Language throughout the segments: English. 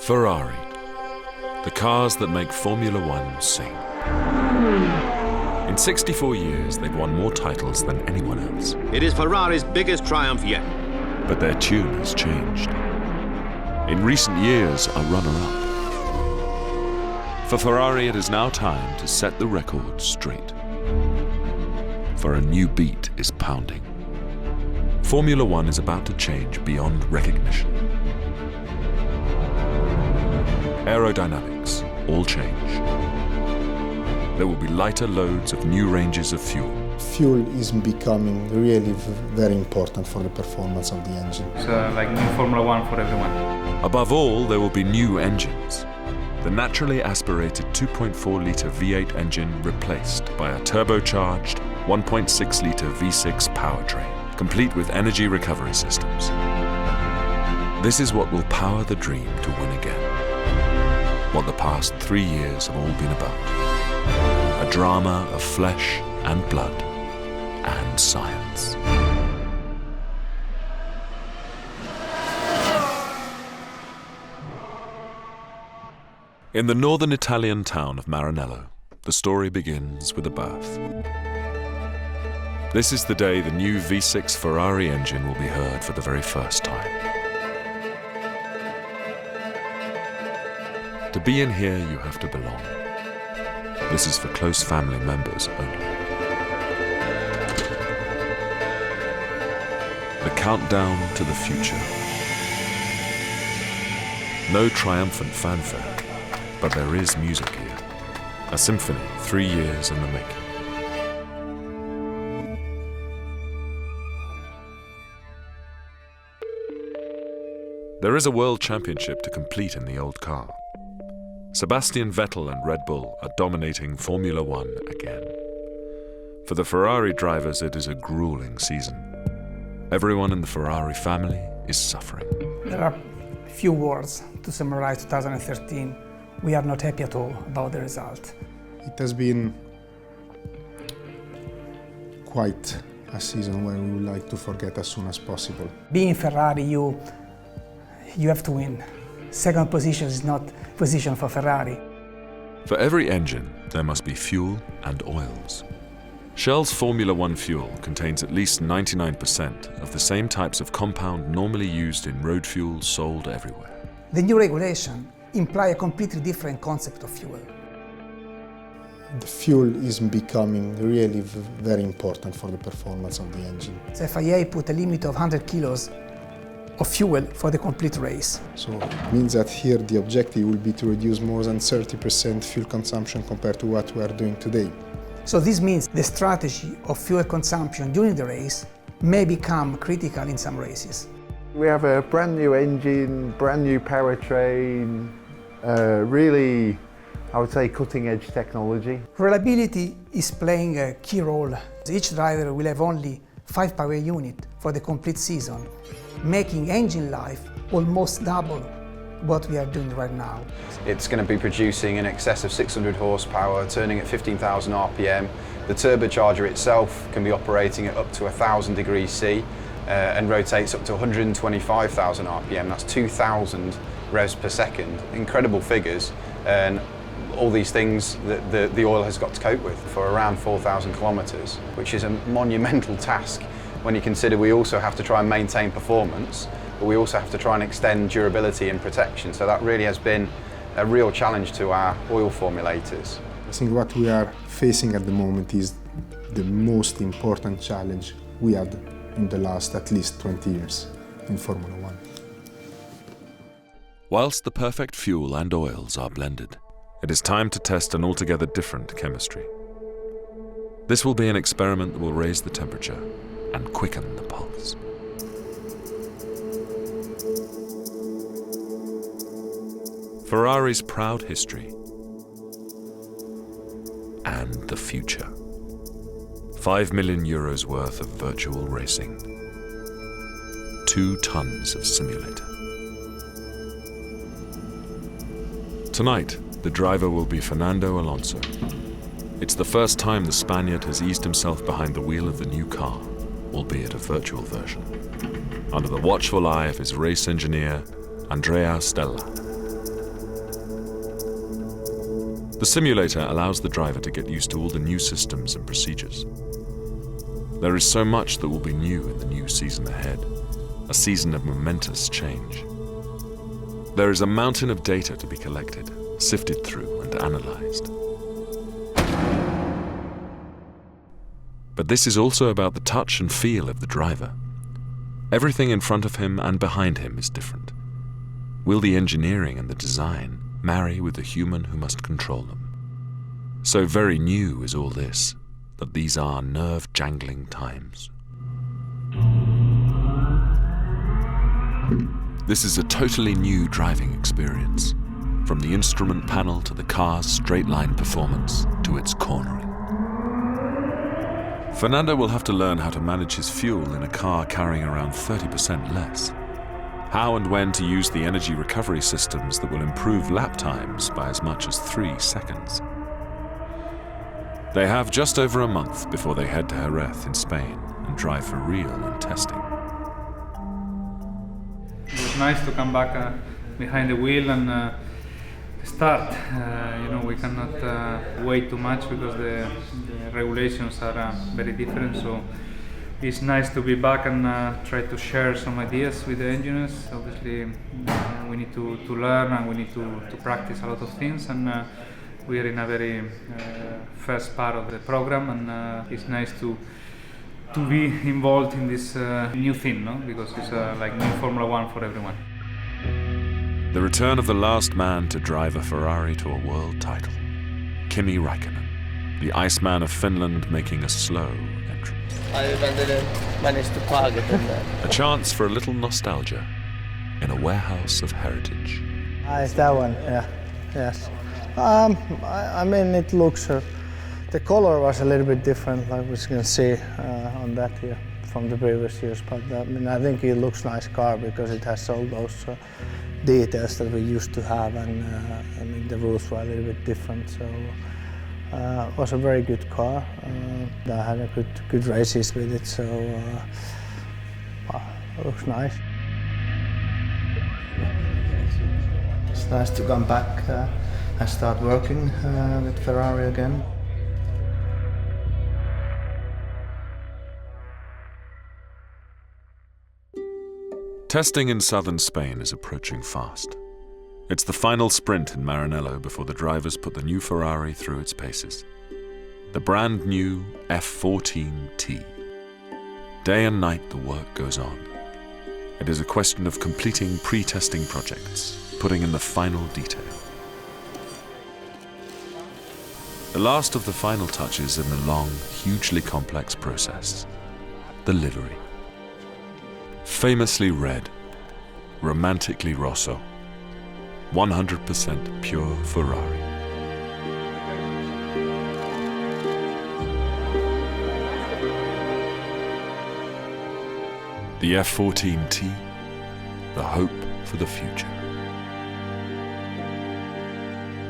Ferrari, the cars that make Formula One sing. In 64 years, they've won more titles than anyone else. It is Ferrari's biggest triumph yet. But their tune has changed. In recent years, a runner-up. For Ferrari, it is now time to set the record straight. For a new beat is pounding. Formula One is about to change beyond recognition. Aerodynamics all change. There will be lighter loads of new ranges of fuel. Fuel is becoming really very important for the performance of the engine. So like new Formula One for everyone. Above all, there will be new engines. The naturally aspirated 2.4-litre V8 engine replaced by a turbocharged 1.6-litre V6 powertrain, complete with energy recovery systems. This is what will power the dream to win again. What the past 3 years have all been about. A drama of flesh and blood and science. In the northern Italian town of Maranello, the story begins with a birth. This is the day the new V6 Ferrari engine will be heard for the very first time. To be in here, you have to belong. This is for close family members only. The countdown to the future. No triumphant fanfare. But there is music here. A symphony 3 years in the making. There is a world championship to complete in the old car. Sebastian Vettel and Red Bull are dominating Formula One again. For the Ferrari drivers, it is a grueling season. Everyone in the Ferrari family is suffering. There are few words to summarize 2013. We are not happy at all about the result. It has been quite a season where we would like to forget as soon as possible. Being Ferrari, you have to win. Second position is not position for Ferrari. For every engine, there must be fuel and oils. Shell's Formula One fuel contains at least 99% of the same types of compound normally used in road fuel sold everywhere. The new regulation imply a completely different concept of fuel. The fuel is becoming really very important for the performance of the engine. The FIA put a limit of 100 kilos of fuel for the complete race. So it means that here the objective will be to reduce more than 30% fuel consumption compared to what we are doing today. So this means the strategy of fuel consumption during the race may become critical in some races. We have a brand new engine, brand new powertrain, really, I would say, cutting-edge technology. Reliability is playing a key role. Each driver will have only 5 power units for the complete season, making engine life almost double what we are doing right now. It's going to be producing in excess of 600 horsepower, turning at 15,000 RPM. The turbocharger itself can be operating at up to 1,000 degrees C and rotates up to 125,000 RPM. That's 2,000 revs per second. Incredible figures, and all these things that the oil has got to cope with for around 4,000 kilometres, which is a monumental task when you consider we also have to try and maintain performance, but we also have to try and extend durability and protection. So that really has been a real challenge to our oil formulators. I think what we are facing at the moment is the most important challenge we had in the last at least 20 years in Formula One. Whilst the perfect fuel and oils are blended, it is time to test an altogether different chemistry. This will be an experiment that will raise the temperature and quicken the pulse. Ferrari's proud history and the future. 5 million euros worth of virtual racing. 2 tons of simulator. Tonight, the driver will be Fernando Alonso. It's the first time the Spaniard has eased himself behind the wheel of the new car, albeit a virtual version, under the watchful eye of his race engineer, Andrea Stella. The simulator allows the driver to get used to all the new systems and procedures. There is so much that will be new in the new season ahead, a season of momentous change. There is a mountain of data to be collected, sifted through and analyzed. But this is also about the touch and feel of the driver. Everything in front of him and behind him is different. Will the engineering and the design marry with the human who must control them? So very new is all this, that these are nerve-jangling times. This is a totally new driving experience, from the instrument panel to the car's straight-line performance to its cornering. Fernando will have to learn how to manage his fuel in a car carrying around 30% less. How and when to use the energy recovery systems that will improve lap times by as much as 3 seconds. They have just over a month before they head to Jerez in Spain and drive for real in testing. It was nice to come back behind the wheel and start. We cannot wait too much because the regulations are very different. So it's nice to be back and try to share some ideas with the engineers. Obviously, we need to learn and we need to practice a lot of things. And we are in a very first part of the program, and it's nice to be involved in this new thing, no? Because it's like new Formula One for everyone. The return of the last man to drive a Ferrari to a world title. Kimi Räikkönen, the Iceman of Finland, making a slow entrance. I even didn't manage to park it in there. A chance for a little nostalgia in a warehouse of heritage. It's that one, yeah, yes. I mean, it looks, the color was a little bit different, like we can see on that here from the previous years. But I think it looks nice car because it has all those details that we used to have, and the rules were a little bit different. So it was a very good car. I had a good races with it, so it looks nice. It's nice to come back and start working with Ferrari again. Testing in southern Spain is approaching fast. It's the final sprint in Maranello before the drivers put the new Ferrari through its paces. The brand new F14T. Day and night the work goes on. It is a question of completing pre-testing projects, putting in the final detail. The last of the final touches in the long, hugely complex process, the livery. Famously red, romantically rosso, 100% pure Ferrari. The F14T, the hope for the future.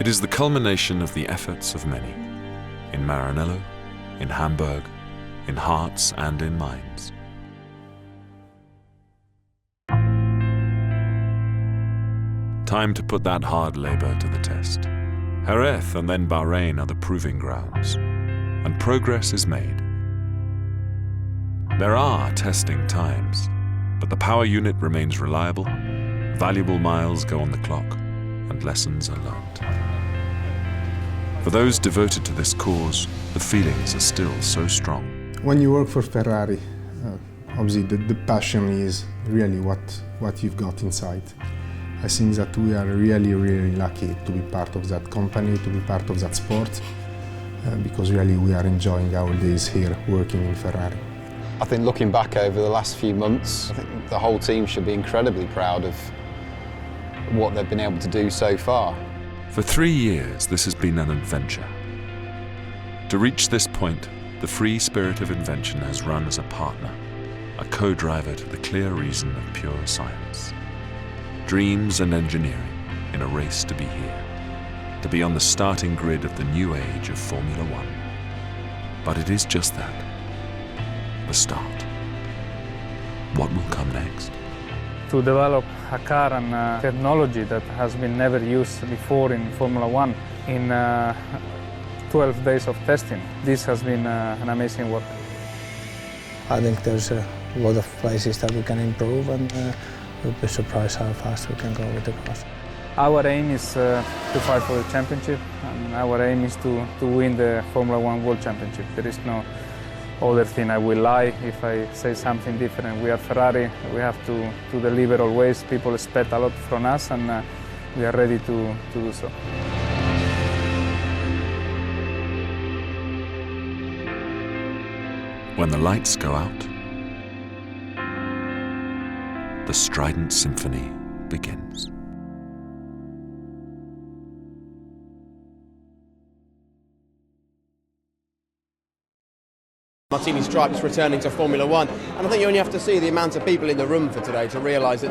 It is the culmination of the efforts of many, in Maranello, in Hamburg, in hearts and in minds. Time to put that hard labor to the test. Jerez and then Bahrain are the proving grounds, and progress is made. There are testing times, but the power unit remains reliable, valuable miles go on the clock, and lessons are learned. For those devoted to this cause, the feelings are still so strong. When you work for Ferrari, obviously the passion is really what you've got inside. I think that we are really, really lucky to be part of that company, to be part of that sport, because really we are enjoying our days here working in Ferrari. I think looking back over the last few months, I think the whole team should be incredibly proud of what they've been able to do so far. For 3 years, this has been an adventure. To reach this point, the free spirit of invention has run as a partner, a co-driver to the clear reason of pure science. Dreams and engineering in a race to be here, to be on the starting grid of the new age of Formula One. But it is just that, the start. What will come next? To develop a car and technology that has been never used before in Formula One in 12 days of testing. This has been an amazing work. I think there's a lot of places that we can improve, and we'll be surprised how fast we can go with the cars. Our aim is to fight for the championship, and our aim is to win the Formula One World Championship. There is no other thing. I will lie if I say something different. We are Ferrari, we have to deliver always. People expect a lot from us, and we are ready to do so. When the lights go out, the strident symphony begins. Martini Stripes returning to Formula One, and I think you only have to see the amount of people in the room for today to realise that